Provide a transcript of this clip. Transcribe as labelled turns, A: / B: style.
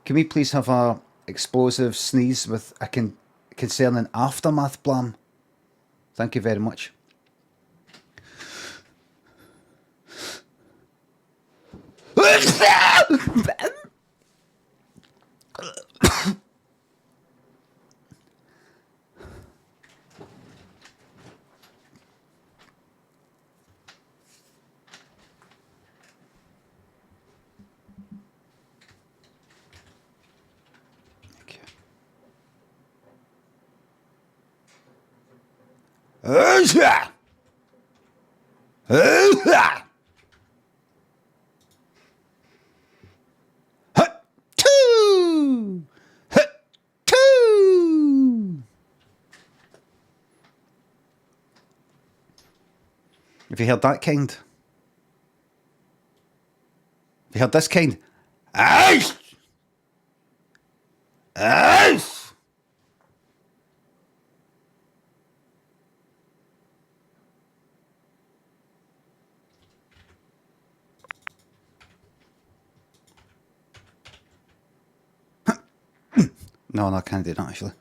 A: Can we please have a explosive sneeze with a concerning aftermath, Blahem? Thank you very much. Have you heard that kind? Have you heard this kind? Aye! Aye! No, I can't do that actually.